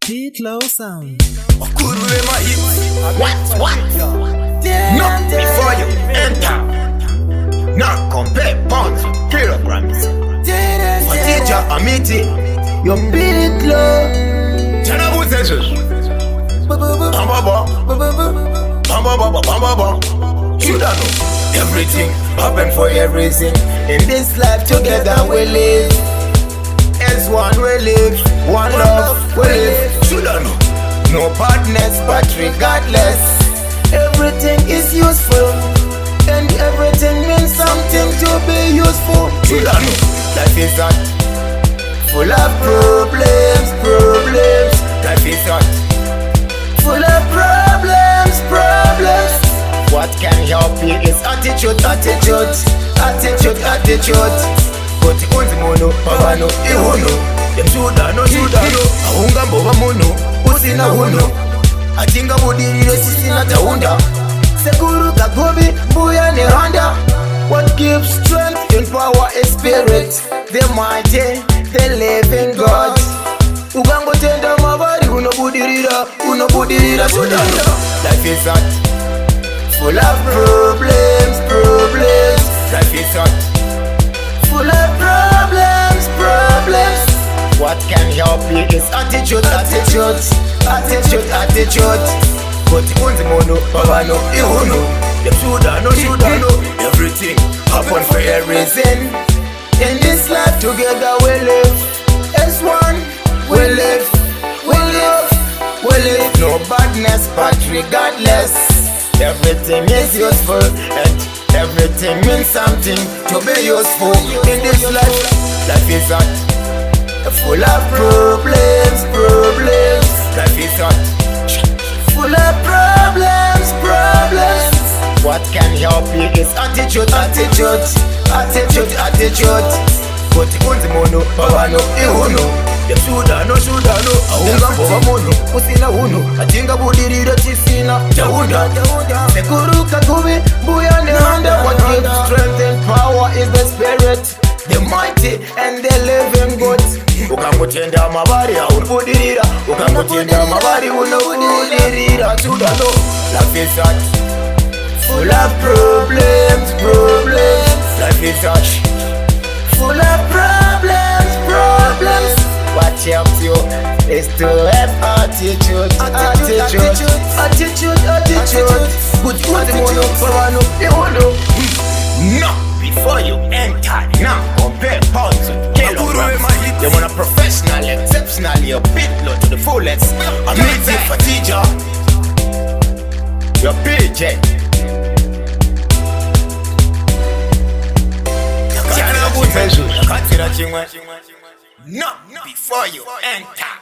Beat low sound. Could we my hits? What? Not before you enter. Not compare pounds with kilograms. Fatija Amiti, you beat it low. Jana Buzesus. Bamba. You don't know. Everything happen for everything. In this life together we live. As one we live, one love we live. You don't know. No partners, but regardless, everything is useful, and everything means something to be useful. You don't know. Life is hot, full of problems. Life is hot, full of problems. What can help you is attitude. Koti kunzi mono, babano, ihuno. Dem sudano, ahunga mboba mono, usina huno. Atinga budirire sisina taunda. Sekuru kagobi, buya ne Honda. What gives strength and power is spirit. The mighty, the living God. Ugango tenda mabari, uno budirira sudano. Life is hot, full of problems. Life is hot, full of problems. What can help you is attitude. Koti kunzi mono, babano, ihuno. Dem sudano. Everything happen for a reason. In this life together we live. As one we live. No badness, but regardless, everything is useful, and everything means something to be useful. In this life, life is hot, full of problems. Life is hot, full of problems. What can help you is attitude. Koti kunzi mono, babano, ihuno. Dem sudano, ahunga mboba mono, usina huno. Atinga budirira chisina, taunda. Sekuru kagubi, buya ne Honda. What gives strength and power is the spirit, the mighty and the living God. Ukamutenda mabari, unabudirira. Ukamutenda mabari, unabudirira. Sudano, life is hot, full of problems. Life is hot, full of problems. What helps you is to have attitude. Put mono, babano, ihuno. Not before you enter. Now compare pounds with kilograms. You want a professional, exceptional, your beat low to the fullest. Amazing Fatija, your PJ. Not before you enter.